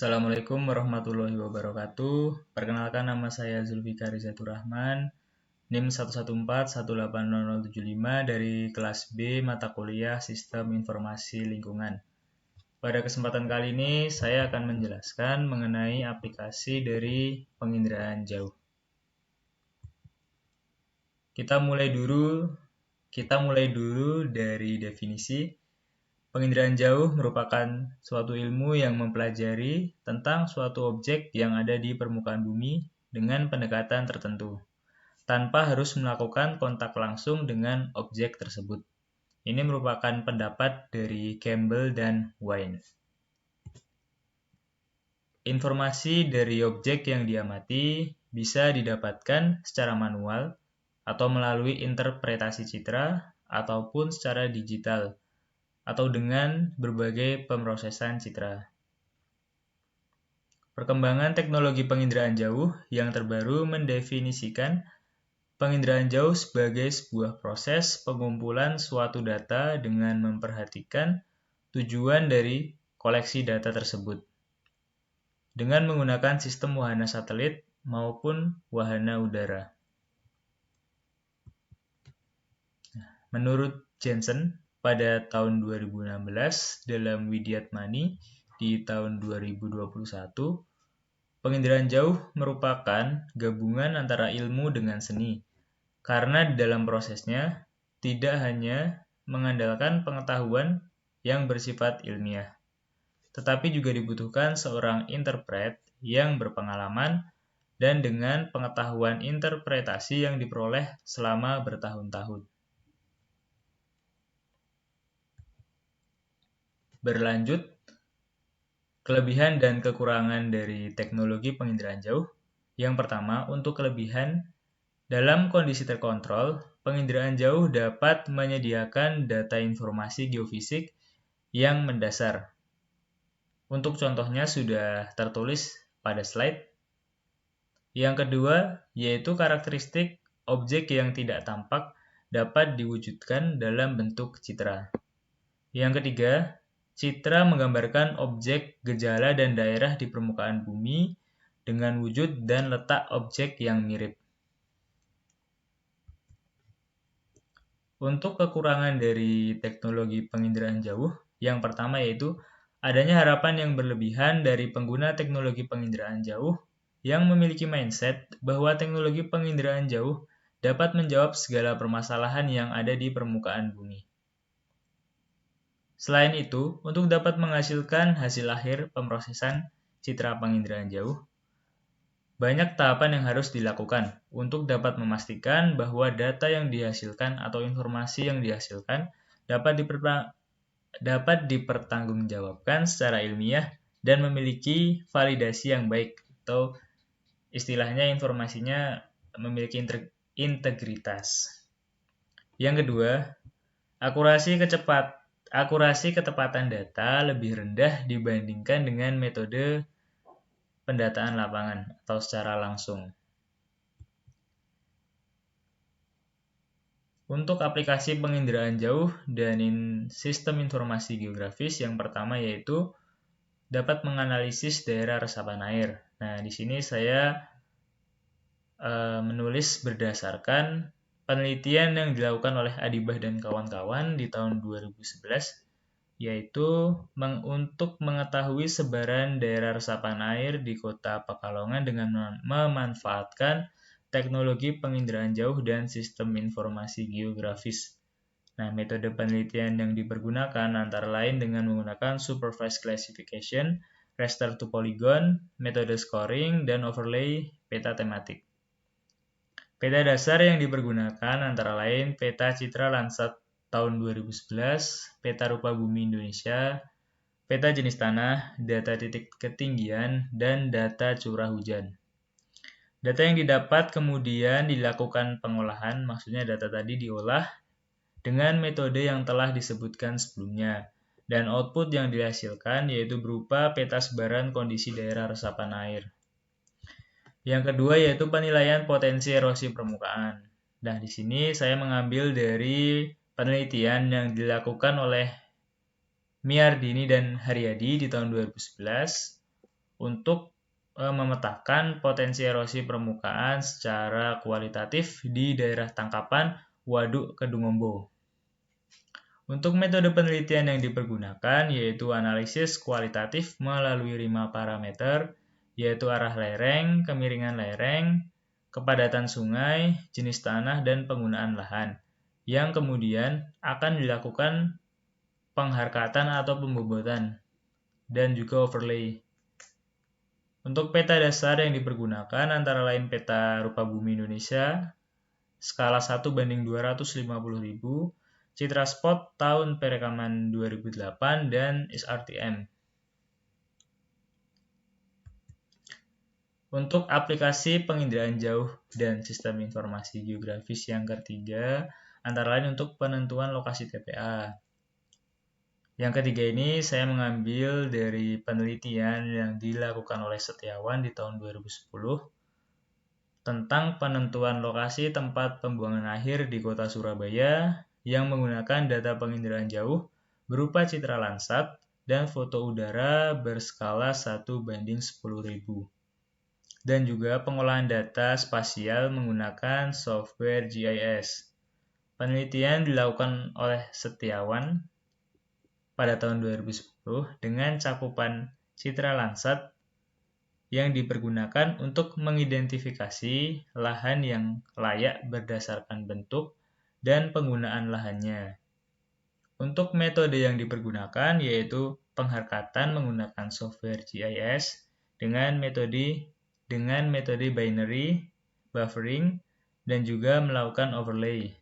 Assalamualaikum warahmatullahi wabarakatuh. Perkenalkan, nama saya Zulfikar Rizatur Rahman, NIM 114180075 dari kelas B mata kuliah Sistem Informasi Lingkungan. Pada kesempatan kali ini saya akan menjelaskan mengenai aplikasi dari penginderaan jauh. Kita mulai dulu dari definisi. Penginderaan jauh merupakan suatu ilmu yang mempelajari tentang suatu objek yang ada di permukaan bumi dengan pendekatan tertentu, tanpa harus melakukan kontak langsung dengan objek tersebut. Ini merupakan pendapat dari Campbell dan Wine. Informasi dari objek yang diamati bisa didapatkan secara manual atau melalui interpretasi citra ataupun secara digital, atau dengan berbagai pemrosesan citra. Perkembangan teknologi penginderaan jauh yang terbaru mendefinisikan penginderaan jauh sebagai sebuah proses pengumpulan suatu data dengan memperhatikan tujuan dari koleksi data tersebut dengan menggunakan sistem wahana satelit maupun wahana udara. Menurut Jensen, pada tahun 2016 dalam Widyatmani di tahun 2021, penginderaan jauh merupakan gabungan antara ilmu dengan seni, karena di dalam prosesnya tidak hanya mengandalkan pengetahuan yang bersifat ilmiah, tetapi juga dibutuhkan seorang interpret yang berpengalaman dan dengan pengetahuan interpretasi yang diperoleh selama bertahun-tahun. Berlanjut, kelebihan dan kekurangan dari teknologi penginderaan jauh. Yang pertama, untuk kelebihan, dalam kondisi terkontrol, penginderaan jauh dapat menyediakan data informasi geofisik yang mendasar. Untuk contohnya sudah tertulis pada slide. Yang kedua, yaitu karakteristik objek yang tidak tampak dapat diwujudkan dalam bentuk citra. Yang ketiga, citra menggambarkan objek, gejala, dan daerah di permukaan bumi dengan wujud dan letak objek yang mirip. Untuk kekurangan dari teknologi penginderaan jauh, yang pertama yaitu adanya harapan yang berlebihan dari pengguna teknologi penginderaan jauh yang memiliki mindset bahwa teknologi penginderaan jauh dapat menjawab segala permasalahan yang ada di permukaan bumi. Selain itu, untuk dapat menghasilkan hasil akhir pemrosesan citra penginderaan jauh, banyak tahapan yang harus dilakukan untuk dapat memastikan bahwa data yang dihasilkan atau informasi yang dihasilkan dapat dipertanggungjawabkan secara ilmiah dan memiliki validasi yang baik, atau istilahnya informasinya memiliki integritas. Yang kedua, akurasi ketepatan data lebih rendah dibandingkan dengan metode pendataan lapangan atau secara langsung. Untuk aplikasi penginderaan jauh dan sistem informasi geografis, yang pertama yaitu dapat menganalisis daerah resapan air. Nah, di sini saya menulis berdasarkan penelitian yang dilakukan oleh Adibah dan kawan-kawan di tahun 2011, yaitu untuk mengetahui sebaran daerah resapan air di kota Pekalongan dengan memanfaatkan teknologi penginderaan jauh dan sistem informasi geografis. Nah, metode penelitian yang dipergunakan antara lain dengan menggunakan supervised classification, raster to polygon, metode scoring, dan overlay peta tematik. Peta dasar yang dipergunakan antara lain peta citra Landsat tahun 2011, peta rupa bumi Indonesia, peta jenis tanah, data titik ketinggian, dan data curah hujan. Data yang didapat kemudian dilakukan pengolahan, maksudnya data tadi diolah dengan metode yang telah disebutkan sebelumnya, dan output yang dihasilkan yaitu berupa peta sebaran kondisi daerah resapan air. Yang kedua yaitu penilaian potensi erosi permukaan. Nah, di sini saya mengambil dari penelitian yang dilakukan oleh Miardini dan Haryadi di tahun 2011 untuk memetakan potensi erosi permukaan secara kualitatif di daerah tangkapan Waduk Kedungombo. Untuk metode penelitian yang dipergunakan yaitu analisis kualitatif melalui 5 parameter, yaitu arah lereng, kemiringan lereng, kepadatan sungai, jenis tanah, dan penggunaan lahan, yang kemudian akan dilakukan pengharkatan atau pembobotan, dan juga overlay. Untuk peta dasar yang dipergunakan antara lain peta rupa bumi Indonesia, skala 1:250.000, Citra Spot tahun perekaman 2008, dan SRTM. Untuk aplikasi penginderaan jauh dan sistem informasi geografis yang ketiga, antara lain untuk penentuan lokasi TPA. Yang ketiga ini saya mengambil dari penelitian yang dilakukan oleh Setiawan di tahun 2010 tentang penentuan lokasi tempat pembuangan akhir di kota Surabaya yang menggunakan data penginderaan jauh berupa citra Landsat dan foto udara berskala 1:10.000. Dan juga pengolahan data spasial menggunakan software GIS. Penelitian dilakukan oleh Setiawan pada tahun 2010 dengan cakupan citra Landsat yang dipergunakan untuk mengidentifikasi lahan yang layak berdasarkan bentuk dan penggunaan lahannya. Untuk metode yang dipergunakan yaitu pengharkatan menggunakan software GIS dengan metode binary, buffering, dan juga melakukan overlay.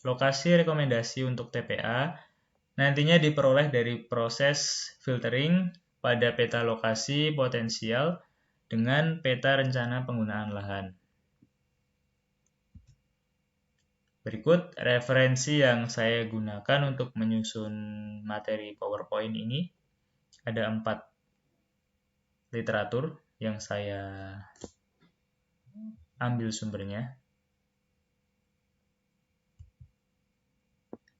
Lokasi rekomendasi untuk TPA nantinya diperoleh dari proses filtering pada peta lokasi potensial dengan peta rencana penggunaan lahan. Berikut referensi yang saya gunakan untuk menyusun materi PowerPoint ini. Ada 4 literatur yang saya ambil sumbernya.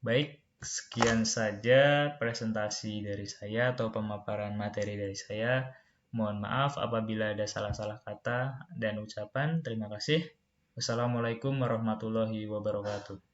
Baik, sekian saja presentasi dari saya atau pemaparan materi dari saya. Mohon maaf apabila ada salah-salah kata dan ucapan. Terima kasih. Wassalamualaikum warahmatullahi wabarakatuh.